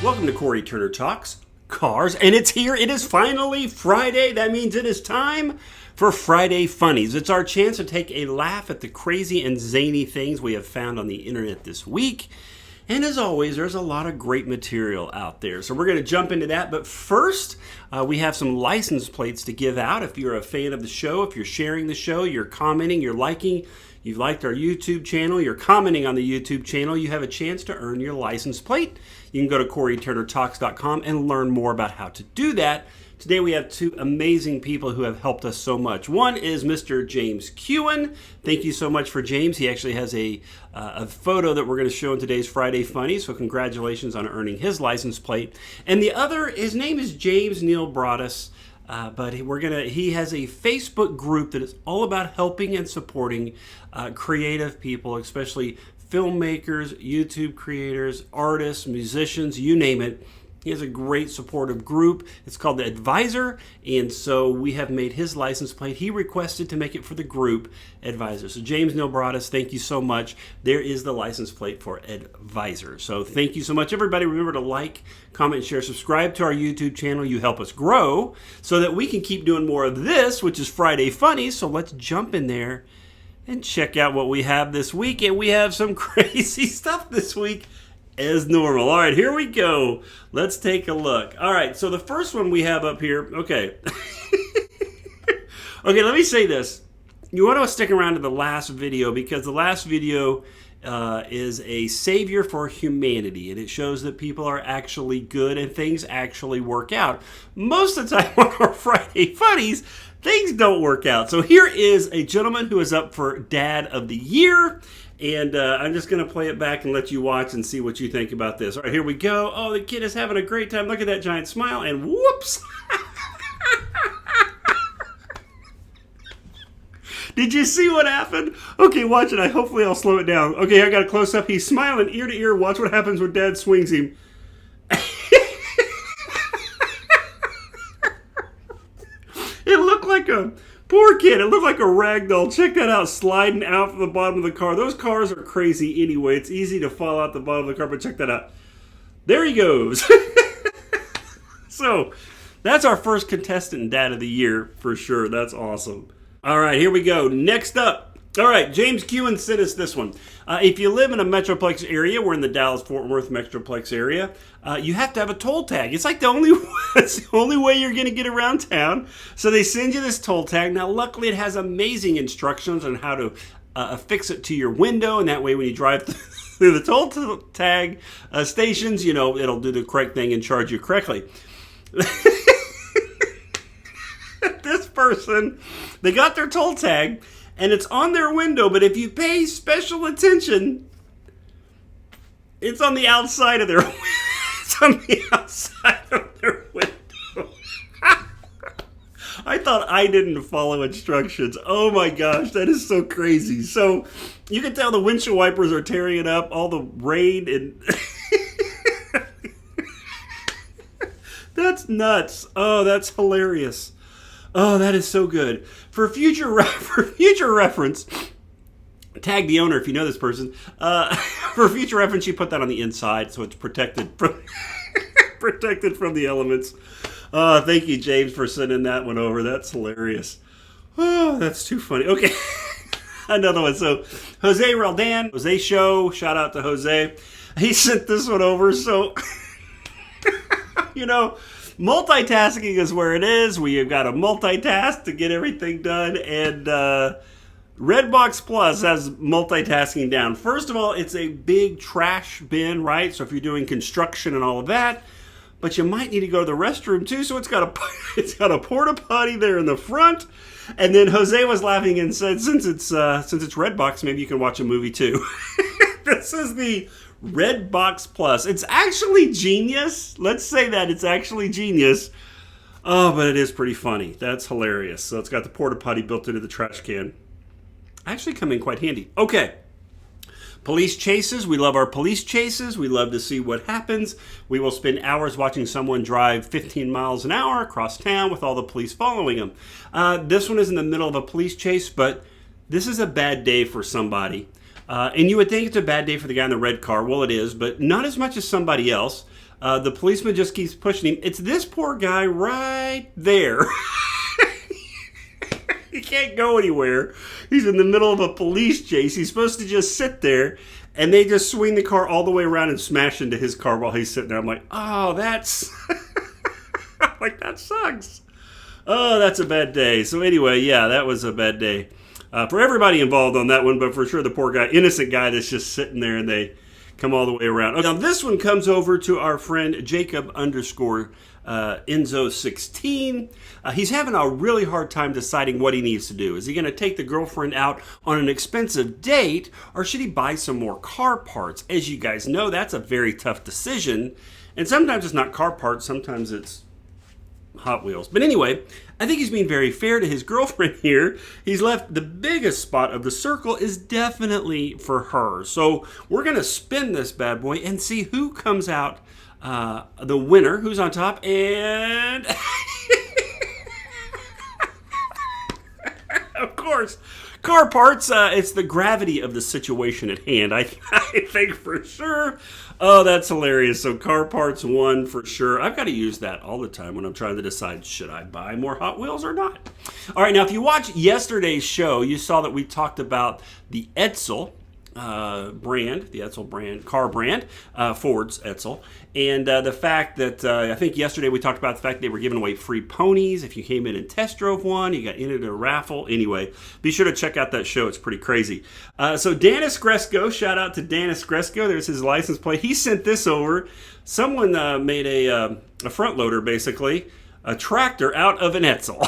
Welcome to Cory Turner Talks Cars, and it's here. It is finally Friday. That means it is time for Friday Funnies. It's our chance to take a laugh at the crazy and zany things we have found on the internet this week. And as always, there's a lot of great material out there. So we're going to jump into that. But first, we have some license plates to give out. If you're a fan of the show, if you're sharing the show, you're commenting, you're liking, you've liked our YouTube channel, you're commenting on the YouTube channel, you have a chance to earn your license plate. You can go to CoryTurnerTalks.com and learn more about how to do that. Today we have two amazing people who have helped us so much. One is Mr. James KEOUGHAN. Thank you so much for James. He actually has a photo that we're going to show in today's Friday Funny, so congratulations on earning his license plate. And the other, his name is James Neil Broaddus, but he has a Facebook group that is all about helping and supporting creative people, especially filmmakers, YouTube creators, artists, musicians, you name it. He has a great supportive group. It's called The Advisor, and so we have made his license plate. He requested to make it for the group Advisor. So James Neil Broaddus, thank you so much. There is the license plate for Advisor. So thank you so much, everybody. Remember to like, comment, share, subscribe to our YouTube channel. You help us grow so that we can keep doing more of this, which is Friday Funnies. So let's jump in there and check out what we have this week. And we have some crazy stuff this week as normal. All right, here we go. Let's take a look. All right, so the first one we have up here, okay. Okay, let me say this. You want to stick around to the last video because the last video is a savior for humanity, and it shows that people are actually good and things actually work out. Most of the time on our Friday Funnies, things don't work out. So here is a gentleman who is up for Dad of the Year. And I'm just going to play it back and let you watch and see what you think about this. All right, here we go. Oh, the kid is having a great time. Look at that giant smile. And whoops. Did you see what happened? Okay, watch it. Hopefully I'll slow it down. Okay, I got a close-up. He's smiling ear to ear. Watch what happens when Dad swings him. It looked like a... Poor kid, it looked like a rag doll. Check that out, sliding out from the bottom of the car. Those cars are crazy anyway. It's easy to fall out the bottom of the car, but check that out. There he goes. So, that's our first contestant in Dad of the Year, for sure. That's awesome. All right, here we go. Next up. All right, James KEOUGHAN sent us this one. If you live in a Metroplex area, we're in the Dallas-Fort Worth Metroplex area, you have to have a toll tag. It's like it's the only way you're going to get around town. So they send you this toll tag. Now, luckily, it has amazing instructions on how to affix it to your window, and that way when you drive through the toll tag stations, you know, it'll do the correct thing and charge you correctly. This person, they got their toll tag, and it's on their window, but if you pay special attention, it's on the outside of their window. It's on the outside of their window. I thought I didn't follow instructions. Oh my gosh, that is so crazy. So you can tell the windshield wipers are tearing it up, all the rain, and that's nuts. Oh, that's hilarious. Oh, that is so good. For future reference, tag the owner if you know this person. For future reference, you put that on the inside so it's protected from protected from the elements. Thank you, James, for sending that one over. That's hilarious. Oh, that's too funny. Okay, another one. So, Jose ROLDAN, Jose Show. Shout out to Jose. He sent this one over. So, you know, multitasking is where it is. We have got to multitask to get everything done. And Redbox Plus has multitasking down. First of all, it's a big trash bin, right? So if you're doing construction and all of that, but you might need to go to the restroom too. So it's got a porta potty there in the front. And then Jose was laughing and said, since it's Redbox, maybe you can watch a movie too. This is the Redbox Plus. It's actually genius. Let's say that it's actually genius. Oh, but it is pretty funny. That's hilarious. So it's got the porta potty built into the trash can. Actually come in quite handy. Okay. Police chases. We love our police chases. We love to see what happens. We will spend hours watching someone drive 15 miles an hour across town with all the police following them. This one is in the middle of a police chase, but this is a bad day for somebody. And you would think it's a bad day for the guy in the red car. Well, it is, but not as much as somebody else. The policeman just keeps pushing him. It's this poor guy right there. He can't go anywhere. He's in the middle of a police chase. He's supposed to just sit there, and they just swing the car all the way around and smash into his car while he's sitting there. I'm like, oh, that's... like, that sucks. Oh, that's a bad day. So anyway, yeah, that was a bad day for everybody involved on that one, but for sure the poor guy, innocent guy that's just sitting there, and they come all the way around. Okay, now this one comes over to our friend Jacob _ Enzo16. He's having a really hard time deciding what he needs to do. Is he going to take the girlfriend out on an expensive date, or should he buy some more car parts? As you guys know, that's a very tough decision. And sometimes it's not car parts, sometimes it's Hot Wheels. But anyway, I think he's being very fair to his girlfriend here. He's left the biggest spot of the circle is definitely for her. So we're going to spin this bad boy and see who comes out the winner, who's on top, and of course, car parts. It's the gravity of the situation at hand, I think for sure. Oh, that's hilarious. So car parts won for sure. I've got to use that all the time when I'm trying to decide, should I buy more Hot Wheels or not? All right, now if you watched yesterday's show, you saw that we talked about the Edsel brand, the Edsel brand, car brand, Ford's Edsel, and the fact that I think yesterday we talked about the fact they were giving away free ponies if you came in and test drove one. You got entered in a raffle. Anyway, be sure to check out that show. It's pretty crazy. So DANIS GRESKO, shout out to DANIS GRESKO. There's his license plate. He sent this over. Someone made a front loader, basically, a tractor out of an Edsel.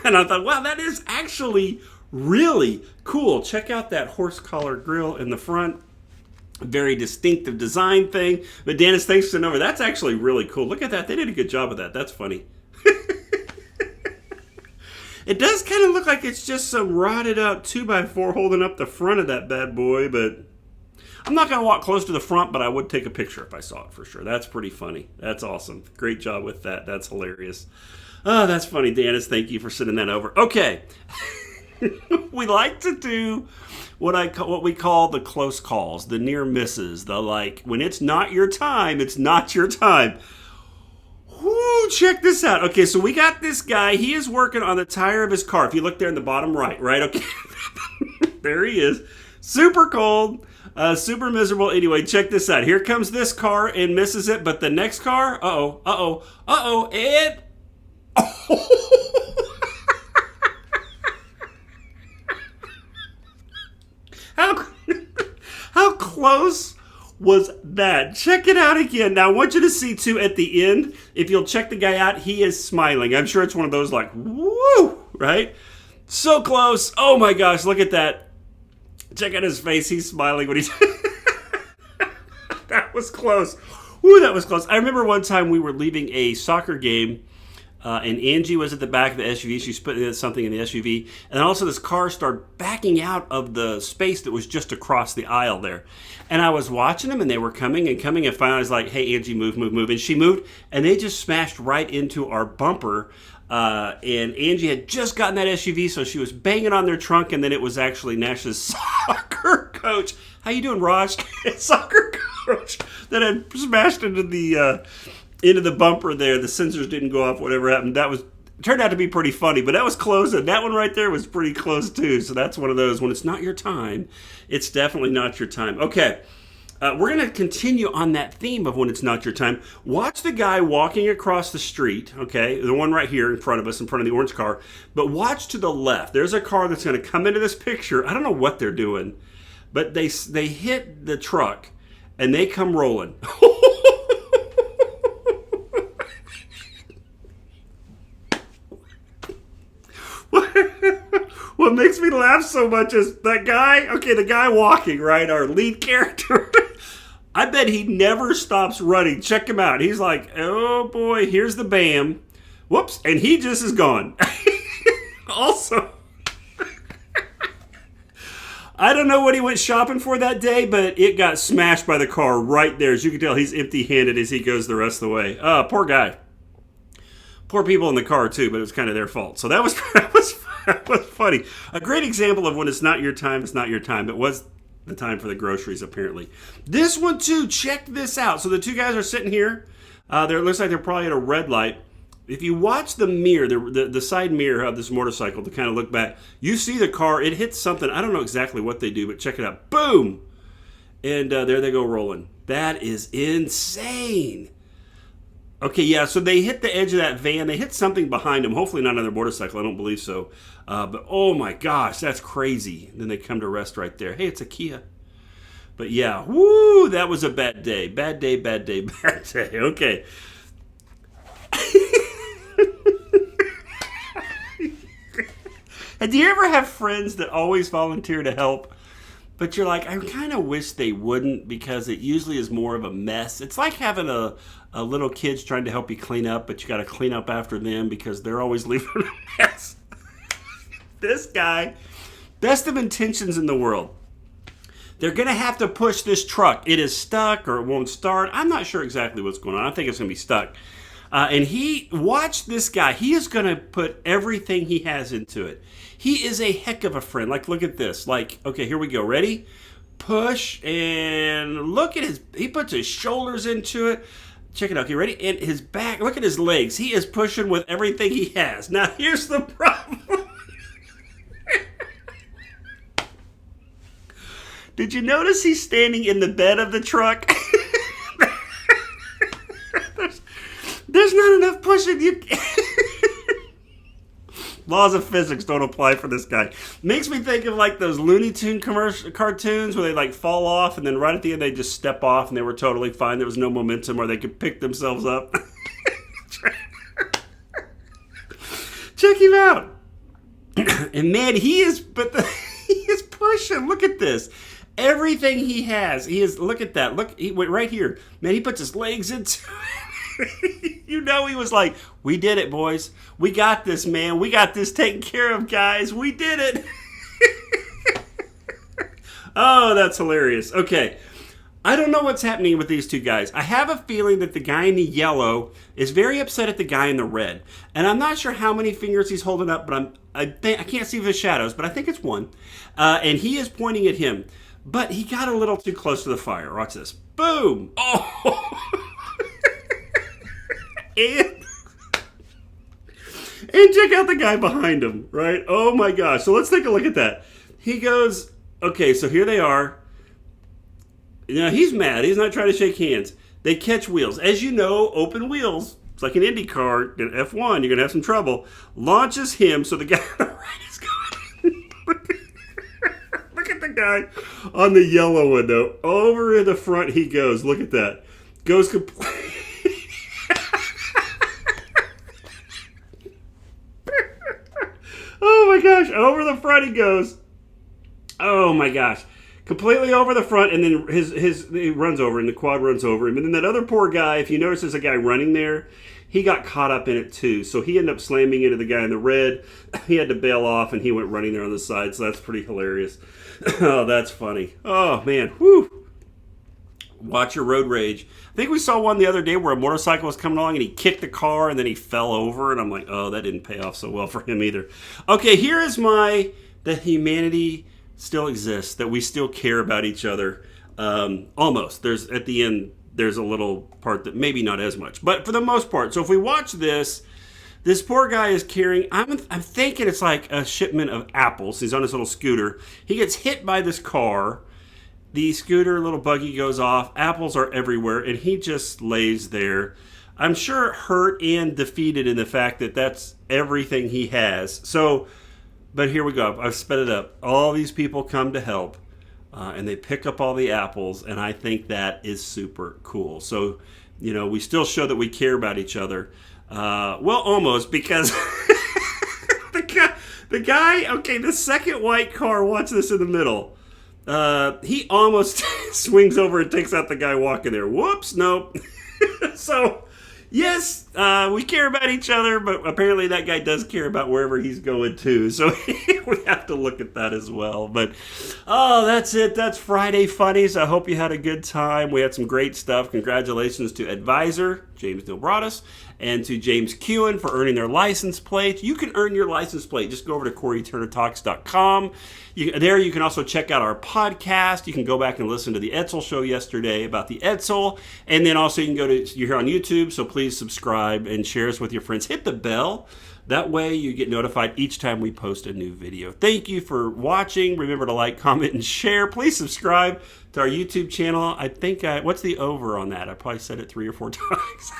And I thought, wow, that is actually really cool. Check out that horse collar grill in the front. Very distinctive design thing. But DANIS, thanks for sending over. That's actually really cool. Look at that. They did a good job of that. That's funny. It does kind of look like it's just some rotted out 2x4 holding up the front of that bad boy, but I'm not going to walk close to the front, but I would take a picture if I saw it for sure. That's pretty funny. That's awesome. Great job with that. That's hilarious. Oh, that's funny, DANIS. Thank you for sending that over. Okay. We like to do what we call the close calls, the near misses, the like, when it's not your time, it's not your time. Whoo, check this out. Okay, so we got this guy. He is working on the tire of his car. If you look there in the bottom right? Okay. There he is. Super cold, super miserable. Anyway, check this out. Here comes this car and misses it, but the next car, and... How close was that? Check it out again. Now, I want you to see, too, at the end, if you'll check the guy out, he is smiling. I'm sure it's one of those like, woo, right? So close. Oh, my gosh, look at that. Check out his face. He's smiling when he's... That was close. Woo, that was close. I remember one time we were leaving a soccer game, and Angie was at the back of the SUV. She's putting something in the SUV. And also this car started backing out of the space that was just across the aisle there. And I was watching them, and they were coming. And finally I was like, hey, Angie, move. And she moved, and they just smashed right into our bumper. And Angie had just gotten that SUV, so she was banging on their trunk, and then it was actually Nash's soccer coach. How you doing, Raj? Soccer coach that had smashed into the bumper there. The sensors didn't go off, whatever happened. Turned out to be pretty funny, but that was close, and that one right there was pretty close too. So that's one of those, when it's not your time, it's definitely not your time. Okay, we're going to continue on that theme of when it's not your time. Watch the guy walking across the street, okay, the one right here in front of us, in front of the orange car, but watch to the left. There's a car that's going to come into this picture. I don't know what they're doing, but they hit the truck, and they come rolling. What makes me laugh so much is that guy, the guy walking, right, our lead character, I bet he never stops running. Check him out. He's like, oh boy, here's the bam. Whoops, and he just is gone. Also, I don't know what he went shopping for that day, but it got smashed by the car right there. As you can tell, he's empty-handed as he goes the rest of the way. Poor guy. Poor people in the car, too, but it was kind of their fault. So that was funny. A great example of when it's not your time, it's not your time. It was the time for the groceries, apparently. This one, too, check this out. So the two guys are sitting here. It looks like they're probably at a red light. If you watch the mirror, the side mirror of this motorcycle to kind of look back, you see the car. It hits something. I don't know exactly what they do, but check it out. Boom! And there they go rolling. That is insane. Okay, yeah, so they hit the edge of that van. They hit something behind them. Hopefully not another motorcycle. I don't believe so. But oh my gosh, that's crazy. And then they come to rest right there. Hey, it's a Kia. But yeah, woo, that was a bad day. Bad day, bad day, bad day. Okay. And do you ever have friends that always volunteer to help? But you're like, I kind of wish they wouldn't because it usually is more of a mess. It's like having a little kid's trying to help you clean up, but you got to clean up after them because they're always leaving a mess. This guy, best of intentions in the world. They're going to have to push this truck. It is stuck or it won't start. I'm not sure exactly what's going on. I think it's going to be stuck. And watch this guy. He is going to put everything he has into it. He is a heck of a friend. Like, look at this. Like, okay, here we go. Ready? Push and look at he puts his shoulders into it. Check it out. Okay, ready? And his back. Look at his legs. He is pushing with everything he has. Now, here's the problem. Did you notice he's standing in the bed of the truck? There's not enough pushing. Laws of physics don't apply for this guy. Makes me think of like those Looney Tune cartoons where they like fall off and then right at the end they just step off and they were totally fine. There was no momentum or they could pick themselves up. Check him out. And man, he is pushing. Look at this. Everything he has. Look at that. Look, he went right here. Man, he puts his legs into it. You know, he was like, we did it, boys. We got this, man. We got this taken care of, guys. We did it. Oh, that's hilarious. Okay. I don't know what's happening with these two guys. I have a feeling that the guy in the yellow is very upset at the guy in the red. And I'm not sure how many fingers he's holding up, but I can't see the shadows, but I think it's one. And he is pointing at him. But he got a little too close to the fire. Watch this. Boom. Oh. And check out the guy behind him, right? Oh my gosh. So let's take a look at that. He goes, okay, so here they are. Now he's mad. He's not trying to shake hands. They catch wheels. As you know, open wheels, it's like an Indy car, an F1, you're going to have some trouble. Launches him, so the guy on the right is going. Look at the guy on the yellow one, though. Over in the front he goes. Look at that. Goes completely. Oh my gosh, over the front he goes. Oh my gosh. Completely over the front, and then he runs over, and the quad runs over him. And then that other poor guy, if you notice there's a guy running there, he got caught up in it too. So he ended up slamming into the guy in the red. He had to bail off, and he went running there on the side. So that's pretty hilarious. Oh, that's funny. Oh, man. Whew. Watch your road rage. I think we saw one the other day where a motorcycle was coming along and he kicked the car and then he fell over. And I'm like, oh, that didn't pay off so well for him either. Okay, here is that humanity still exists, that we still care about each other. Almost. At the end, there's a little part that maybe not as much. But for the most part, so if we watch this poor guy is carrying, I'm thinking it's like a shipment of apples. He's on his little scooter. He gets hit by this car. The scooter, little buggy goes off. Apples are everywhere, and he just lays there. I'm sure hurt and defeated in the fact that that's everything he has. So, but here we go. I've sped it up. All these people come to help, and they pick up all the apples, and I think that is super cool. So, you know, we still show that we care about each other. Well, almost, because the guy, okay, the second white car, watch this in the middle. He almost swings over and takes out the guy walking there. Whoops, nope. So Yes, we care about each other, but apparently that guy does care about wherever he's going to. So we have to look at that as well. But, oh, that's it. That's Friday Funnies. I hope you had a good time. We had some great stuff. Congratulations to Advisor, James Dilbratis, and to James KEOUGHAN for earning their license plate. You can earn your license plate. Just go over to CoryTurnerTalks.com. There you can also check out our podcast. You can go back and listen to the Edsel show yesterday about the Edsel. And then also you can go to, you're here on YouTube, so please subscribe and share us with your friends. Hit the bell. That way you get notified each time we post a new video. Thank you for watching. Remember to like, comment, and share. Please subscribe to our YouTube channel. I think, what's the over on that? I probably said it 3 or 4 times.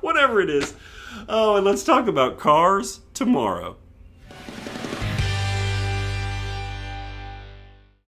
Whatever it is. Oh, and let's talk about cars tomorrow.